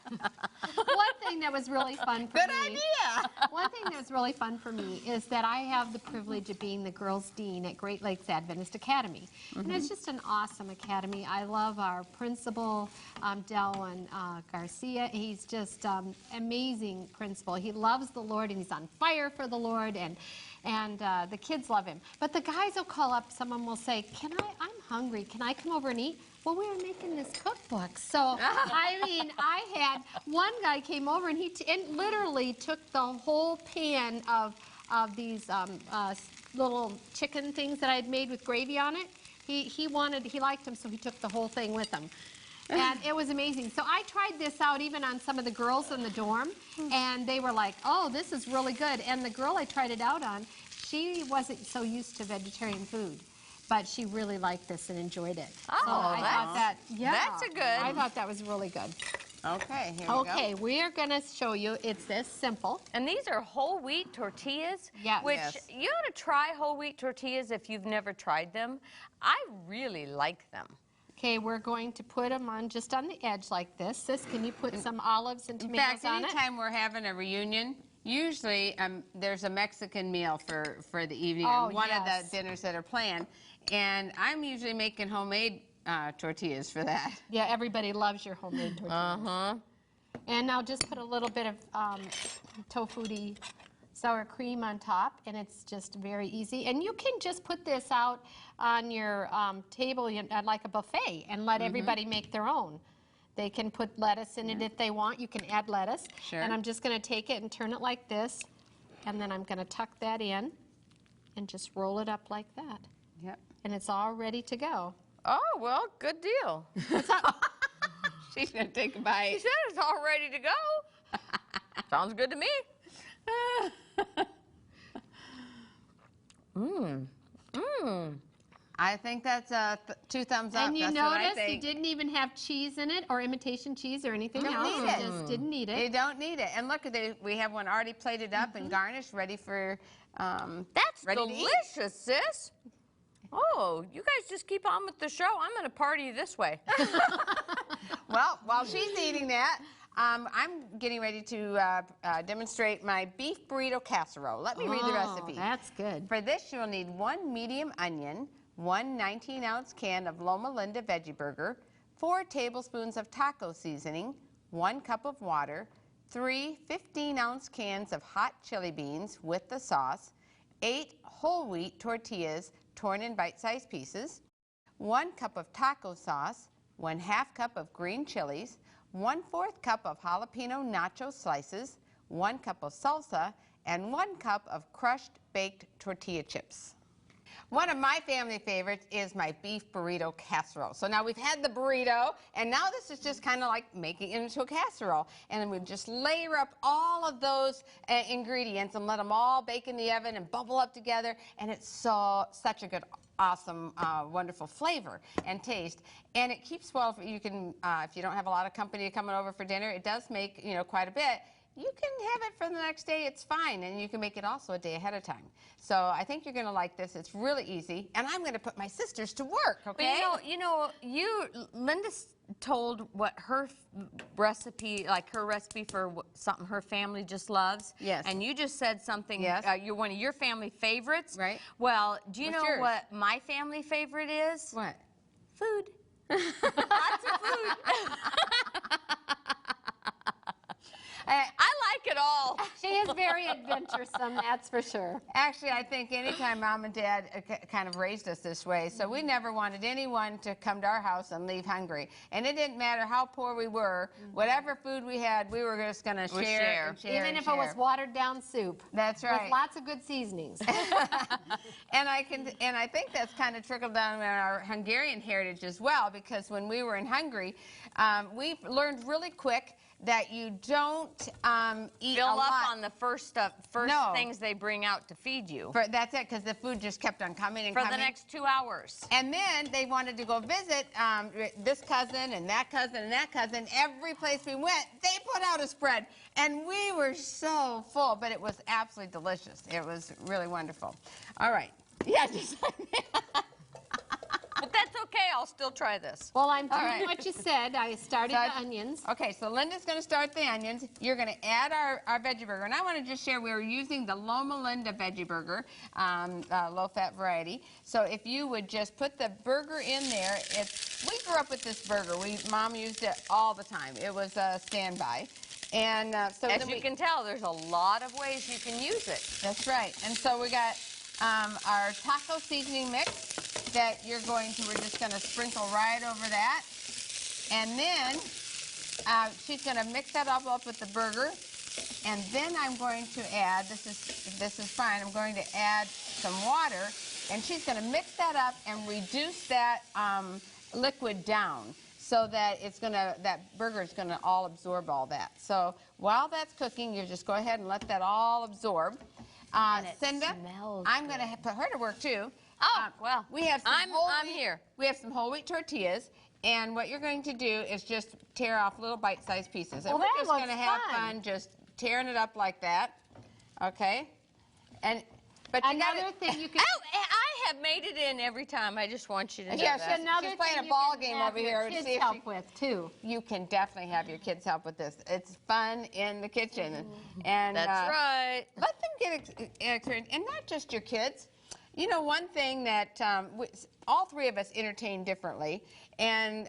One thing that was really fun for Good me. idea. One thing that was really fun for me is that I have the privilege of being the girls' dean at Great Lakes Adventist Academy. And it's just an awesome academy. I love our principal, Delwyn Garcia. He's just amazing principal. He loves the Lord and he's on fire for the Lord, and the kids love him. But the guys will call up, someone will say, I'm hungry, can I come over and eat? Well, we were making this cookbook. So, I mean, I had, one guy came over and he literally took the whole pan of these little chicken things that I had made with gravy on it. He liked them, so he took the whole thing with him. And it was amazing. So I tried this out even on some of the girls in the dorm, and they were like, oh, this is really good. And the girl I tried it out on, she wasn't so used to vegetarian food, but she really liked this and enjoyed it. Oh, so I thought that, that's a good. I thought that was really good. Okay, here we go. Okay, we are going to show you, it's this simple. And these are whole wheat tortillas, Yes. which Yes. you ought to try whole wheat tortillas if you've never tried them. I really like them. Okay, we're going to put them on just on the edge like this. Sis, can you put some olives and In tomatoes fact, on it? anytime we're having a reunion, usually there's a Mexican meal for the evening, Oh, or one of yes. the dinners that are planned. And I'm usually making homemade tortillas for that. Yeah, everybody loves your homemade tortillas. Uh-huh. And now just put a little bit of tofu-y sour cream on top, and it's just very easy. And you can just put this out on your table like a buffet and let everybody make their own. They can put lettuce in it if they want. You can add lettuce. Sure. And I'm just going to take it and turn it like this, and then I'm going to tuck that in and just roll it up like that. Yep. And it's all ready to go. Oh, well, good deal. She's going to take a She bite. said it's all ready to go. Sounds good to me. I think that's 2 thumbs up. And you That's what I notice it think. didn't even have cheese in it or imitation cheese or anything Don't else. need it. You just didn't need You it. don't need it. And look, we have one already plated up and garnished, ready for That's ready to eat. delicious, sis. Oh, you guys just keep on with the show. I'm going to party this way. Well, while she's eating that, I'm getting ready to demonstrate my beef burrito casserole. Let me read the recipe. That's good. For this, you'll need 1 medium onion, 1 19-ounce can of Loma Linda veggie burger, 4 tablespoons of taco seasoning, 1 cup of water, 3 15-ounce cans of hot chili beans with the sauce, 8 whole wheat tortillas torn in bite-sized pieces, 1 cup of taco sauce, 1/2 cup of green chilies, 1/4 cup of jalapeno nacho slices, 1 cup of salsa, and 1 cup of crushed baked tortilla chips. One of my family favorites is my beef burrito casserole. So now we've had the burrito, and now this is just kind of like making it into a casserole. And then we just layer up all of those ingredients and let them all bake in the oven and bubble up together. And it's such a good, awesome, wonderful flavor and taste. And it keeps well. You can, if you don't have a lot of company coming over for dinner, it does make quite a bit. You can have it for the next day, it's fine, and you can make it also a day ahead of time. So I think you're going to like this. It's really easy, and I'm going to put my sisters to work, okay? But Linda told what her recipe, like her recipe for something her family just loves. Yes. And you just said something, Yes. you're one of your family favorites. Right. Well, do you What's know yours? what my family favorite is? What? Food. Lots of food. I like it all. She is very adventuresome, that's for sure. Actually, I think anytime Mom and Dad kind of raised us this way, so we never wanted anyone to come to our house and leave hungry. And it didn't matter how poor we were, whatever food we had, we were just going to share and share. Even if it was watered down soup. That's right. With lots of good seasonings. And I think that's kind of trickled down in our Hungarian heritage as well, because when we were in Hungary, we learned really quick that you don't eat Fill a up lot. on the first things they bring out to feed you. That's it, because the food just kept on coming and For coming. the next 2 hours. And then they wanted to go visit this cousin and that cousin and that cousin. Every place we went, they put out a spread. And we were so full, but it was absolutely delicious. It was really wonderful. All right. Yeah, just like that. But that's okay. I'll still try this. Well, I'm doing what you said. I started the onions. Okay, so Linda's going to start the onions. You're going to add our veggie burger. And I want to just share, we're using the Loma Linda veggie burger, low-fat variety. So if you would just put the burger in there. We grew up with this burger. Mom used it all the time. It was a standby. And so as you can tell, there's a lot of ways you can use it. That's right. And so we got our taco seasoning mix that we're just going to sprinkle right over that. And then she's going to mix that all up with the burger. And then I'm going to add, this is fine, I'm going to add some water. And she's going to mix that up and reduce that liquid down, so that that burger is going to all absorb all that. So while that's cooking, you just go ahead and let that all absorb. Cinda, I'm going to put her to work too. Oh, well, we have some I'm here. We have some whole wheat tortillas, and what you're going to do is just tear off little bite-sized pieces. And Well, we're just that going to looks have fun. fun just tearing it up like that. Okay? But you Another thing you can... Oh, I have made it in every time. I just want you to know Yeah, that. she's playing a ball game over here to Kids see if help with too. You can definitely have your kids help with this. It's fun in the kitchen. And That's right. let them get experience, and not just your kids. You know, one thing that all three of us entertain differently, and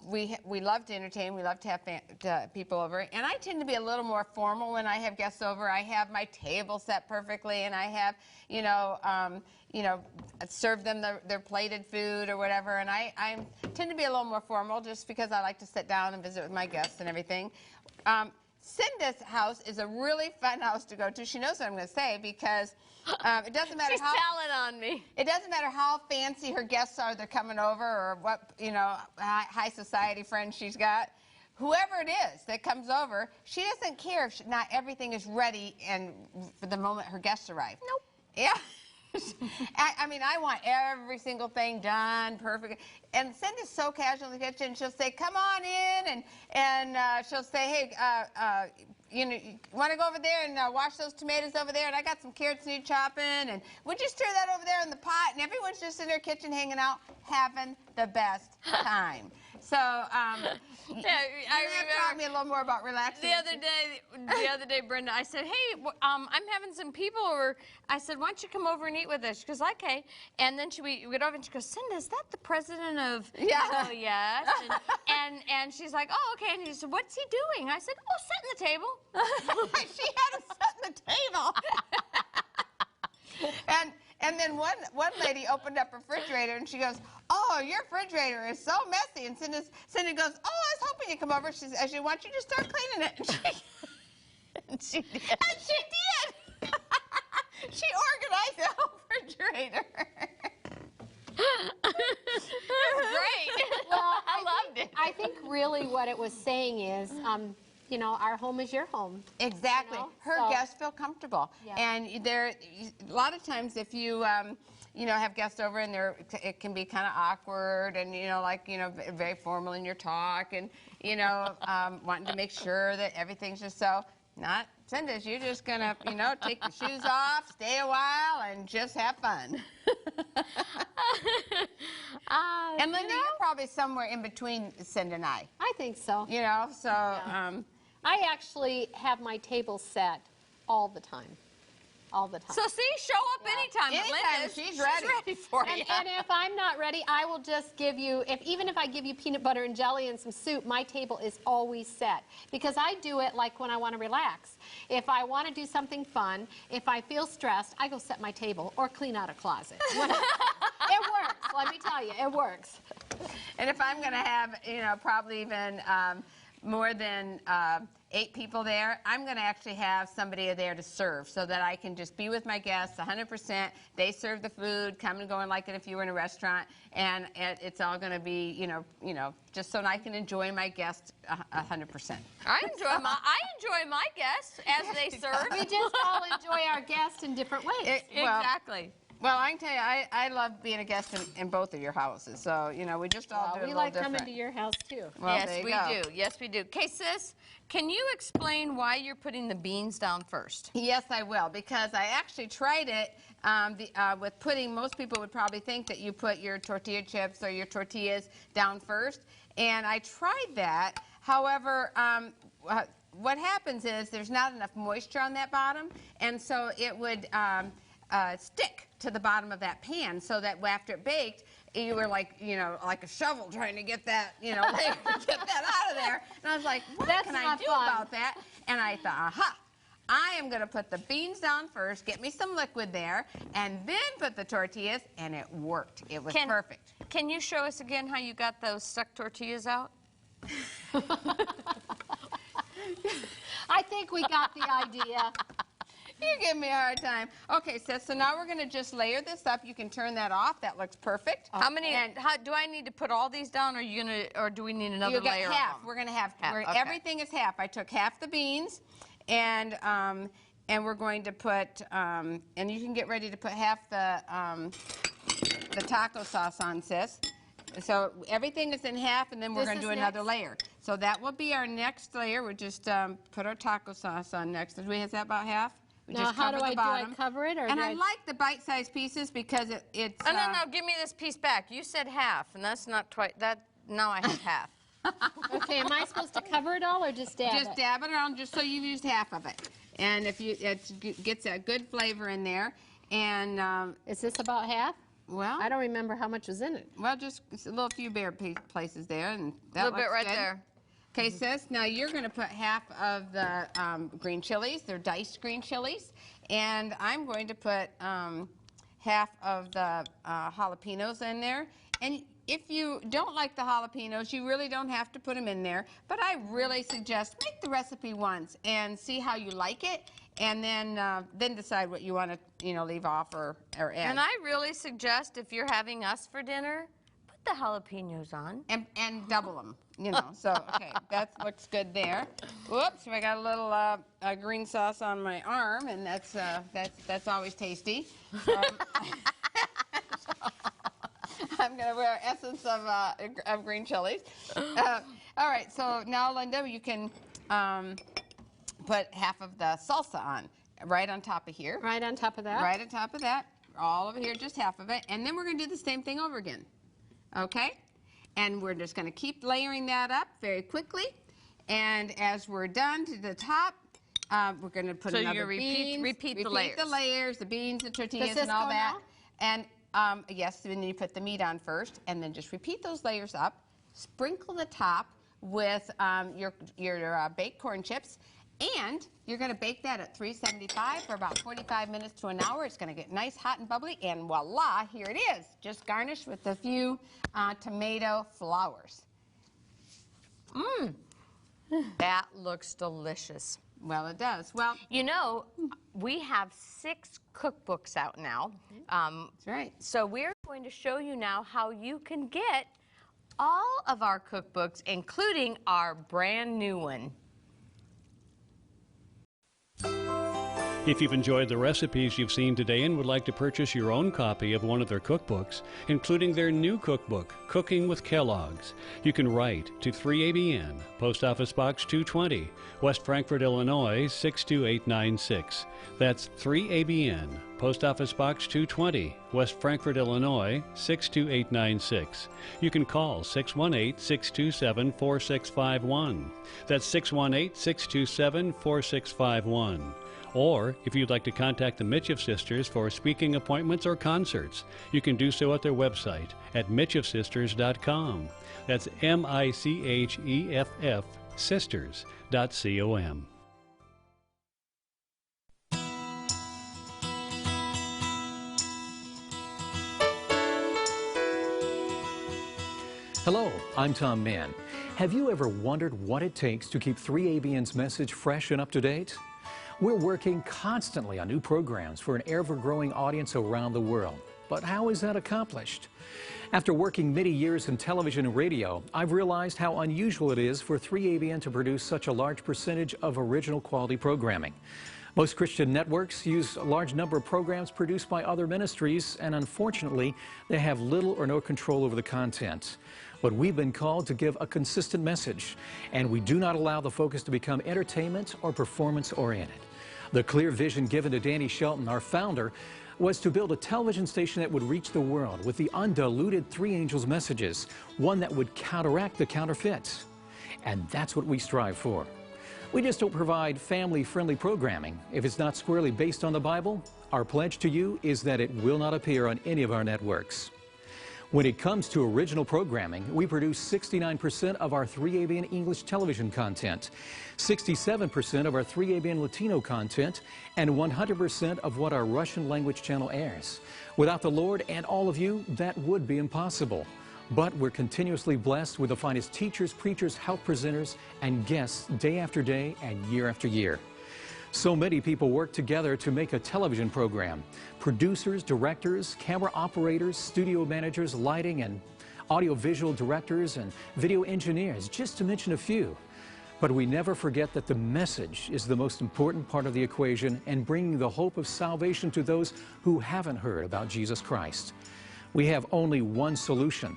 we love to entertain. We love to have people over, and I tend to be a little more formal when I have guests over. I have my table set perfectly, and I have, serve them their plated food or whatever. And I tend to be a little more formal just because I like to sit down and visit with my guests and everything. Cinda's house is a really fun house to go to. She knows what I'm going to say, because it doesn't matter She's telling on me. It doesn't matter how fancy her guests are. They're coming over, or what high society friends she's got. Whoever it is that comes over, she doesn't care if not everything is ready and for the moment her guests arrive. Nope. Yeah. I mean, I want every single thing done perfect. And Cinda's so casual in the kitchen. She'll say, "Come on in," and she'll say, "Hey, you want to go over there and wash those tomatoes over there? And I got some carrots need chopping. And would you stir that over there in the pot?" And everyone's just in their kitchen hanging out, having the best time. So, you have taught me a little more about relaxing. The other day, Brenda, I said, "Hey, I'm having some people over." I said, "Why don't you come over and eat with us?" She goes, "Okay." And then we get over and she goes, "Cinda, is that the president of?" Yeah. I go, "Yes." And she's like, "Oh, okay." And she said, "What's he doing?" I said, "Oh, sitting at the table." She had us set the table. And then one lady opened up her refrigerator and she goes, "Oh, your refrigerator is so messy." And Cinda goes, "Oh, I was hoping you'd come over." She says, "Why don't you just start cleaning it?" And she did. And she did. She organized the whole refrigerator. Great. Well, I loved it. I think really what it was saying is, our home is your home. Exactly. Her guests feel comfortable. Yeah. And a lot of times if you, have guests over and it can be kind of awkward and, very formal in your talk and, wanting to make sure that everything's just so, not Cinda's. You're just going to, take your shoes off, stay a while, and just have fun. And Linda, you're probably somewhere in between Cinda and I. I think so. So... Yeah. I actually have my table set all the time. So, all the time. So see, show up anytime. Anytime, she's ready for you. And if I'm not ready, I will just give you, even if I give you peanut butter and jelly and some soup, my table is always set. Because I do it like when I want to relax. If I want to do something fun, if I feel stressed, I go set my table or clean out a closet. It works, let me tell you, it works. And if I'm going to have, you know, probably even more than 8 people there, I'm going to actually have somebody there to serve so that I can just be with my guests 100%. They serve the food, come and go and like it if you were in a restaurant, and it's all going to be, you know, just so that I can enjoy my guests 100%. I enjoy my guests as they serve. We just all enjoy our guests in different ways. Exactly. Well, I can tell you, I love being a guest in both of your houses. So, you know, we just all do it a we little like different. coming to your house too. Well, Yes, there you we go. do. Yes, we do. Okay, sis, can you explain why you're putting the beans down first? Yes, I will, because I actually tried it with pudding. Most people would probably think that you put your tortilla chips or your tortillas down first, and I tried that. However, what happens is there's not enough moisture on that bottom, and so it would stick to the bottom of that pan, so that after it baked, you were like, you know, like a shovel trying to get that, you know, get that out of there. And I was like, what can I do about that? And I thought, aha, I am going to put the beans down first, get me some liquid there, and then put the tortillas, and it worked. It was perfect. Can you show us again how you got those stuck tortillas out? I think we got the idea. You give me a hard time. Okay, so now we're going to just layer this up. You can turn that off. That looks perfect. How many? Do I need to put all these down, or do we need another You got layer? half. Of them? We're going to have half. Okay. Everything is half. I took half the beans, and we're going to put and you can get ready to put half the taco sauce on, sis. So everything is in half, and then we're going to do another layer. So that will be our next layer. We'll just put our taco sauce on next. Is that about half? We Now, just how cover do the I bottom. cover it? Or And I like the bite-sized pieces because it's... Oh, no, give me this piece back. You said half, and that's not now I have half. Okay, am I supposed to cover it all or just dab it? Just dab it around just so you've used half of it. And if it gets a good flavor in there. And... Is this about half? well... I don't remember how much was in it. Well, just a little few bare places there. And that A little bit looks right good. there. Okay, sis, now you're going to put half of the green chilies. They're diced green chilies. And I'm going to put half of the jalapenos in there. And if you don't like the jalapenos, you really don't have to put them in there. But I really suggest make the recipe once and see how you like it. And then decide what you want to, you know, leave off or add. And I really suggest if you're having us for dinner, put the jalapenos on. And double them, you know. So, okay, that looks good there. Whoops, I got a little green sauce on my arm, and that's always tasty. I'm going to wear essence of green chilies. All right, so now, Linda, you can put half of the salsa on, right on top of here. Right on top of that? Right on top of that, all over here, just half of it. And then we're going to do the same thing over again. Okay? And we're just going to keep layering that up very quickly. And as we're done to the top, we're going to put another beans. Repeat the layers. The beans, the tortillas, Does this and all go that. now? And yes, and then you put the meat on first, and then just repeat those layers up. Sprinkle the top with your baked corn chips. And you're going to bake that at 375 for about 45 minutes to an hour. It's going to get nice, hot, and bubbly. And voila, here it is. Just garnished with a few tomato flowers. Mmm. That looks delicious. Well, it does. Well, you know, we have 6 cookbooks out now. that's right. So we're going to show you now how you can get all of our cookbooks, including our brand new one. If you've enjoyed the recipes you've seen today and would like to purchase your own copy of one of their cookbooks, including their new cookbook, Cooking with Kellogg's, you can write to 3ABN, Post Office Box 220, West Frankfort, Illinois 62896. That's 3ABN, Post Office Box 220, West Frankfort, Illinois 62896. You can call 618-627-4651. That's 618-627-4651. Or, if you'd like to contact the Micheff Sisters for speaking appointments or concerts, you can do so at their website at micheffsisters.com. That's MICHEFF sisters.com. Hello, I'm Tom Mann. Have you ever wondered what it takes to keep 3ABN's message fresh and up to date? We're working constantly on new programs for an ever-growing audience around the world. But how is that accomplished? After working many years in television and radio, I've realized how unusual it is for 3ABN to produce such a large percentage of original quality programming. Most Christian networks use a large number of programs produced by other ministries, and unfortunately, they have little or no control over the content. But we've been called to give a consistent message, and we do not allow the focus to become entertainment or performance-oriented. The clear vision given to Danny Shelton, our founder, was to build a television station that would reach the world with the undiluted Three Angels messages, one that would counteract the counterfeits. And that's what we strive for. We just don't provide family-friendly programming. If it's not squarely based on the Bible, our pledge to you is that it will not appear on any of our networks. When it comes to original programming, we produce 69% of our 3ABN English television content, 67% of our 3ABN Latino content, and 100% of what our Russian language channel airs. Without the Lord and all of you, that would be impossible. But we're continuously blessed with the finest teachers, preachers, health presenters, and guests day after day and year after year. So many people work together to make a television program. Producers, directors, camera operators, studio managers, lighting and audiovisual directors, and video engineers, just to mention a few. But we never forget that the message is the most important part of the equation and bringing the hope of salvation to those who haven't heard about Jesus Christ. We have only one solution: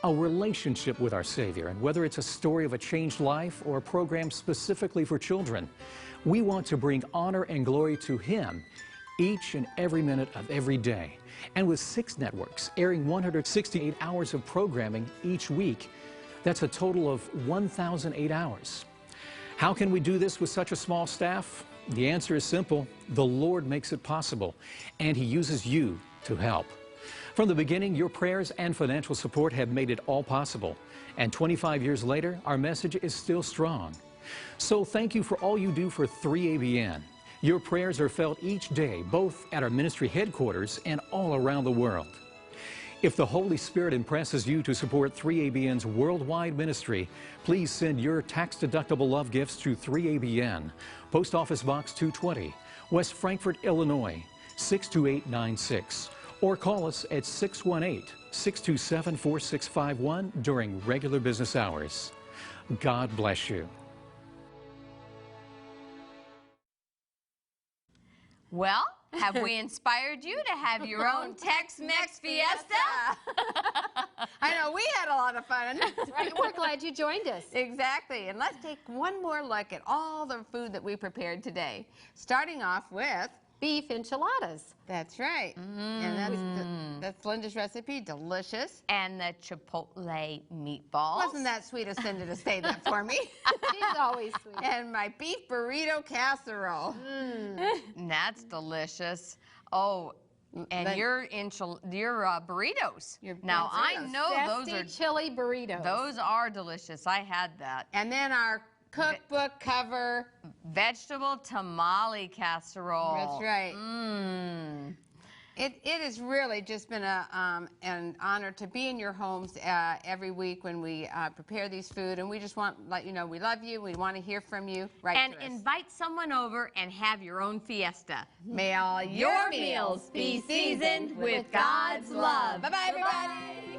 a relationship with our Savior. And whether it's a story of a changed life or a program specifically for children, we want to bring honor and glory to Him each and every minute of every day. And with 6 networks airing 168 hours of programming each week, that's a total of 1,008 hours. How can we do this with such a small staff? The answer is simple: the Lord makes it possible, and He uses you to help. From the beginning, your prayers and financial support have made it all possible. And 25 years later, our message is still strong. So thank you for all you do for 3ABN. Your prayers are felt each day, both at our ministry headquarters and all around the world. If the Holy Spirit impresses you to support 3ABN's worldwide ministry, please send your tax-deductible love gifts to 3ABN, Post Office Box 220, West Frankfort, Illinois, 62896. Or call us at 618-627-4651 during regular business hours. God bless you. Well, have we inspired you to have your own Tex Mex Fiesta? I know, we had a lot of fun. Right, we're glad you joined us. Exactly. And let's take one more look at all the food that we prepared today. Starting off with Beef enchiladas. That's right. And that's Linda's recipe, delicious. And the Chipotle meatballs. Wasn't that sweet of Cindy to say that for me? She's always sweet. And my beef burrito casserole. That's delicious. Oh, and your burritos. Now I know those are chili burritos. Those are delicious. I had that. And then our cookbook cover vegetable tamale casserole. That's right. It has really just been an honor to be in your homes every week when we prepare these food, and we just want to let you know we love you. We want to hear from you. And invite someone over and have your own fiesta. May all your meals be seasoned with God's love. Bye-bye, everybody.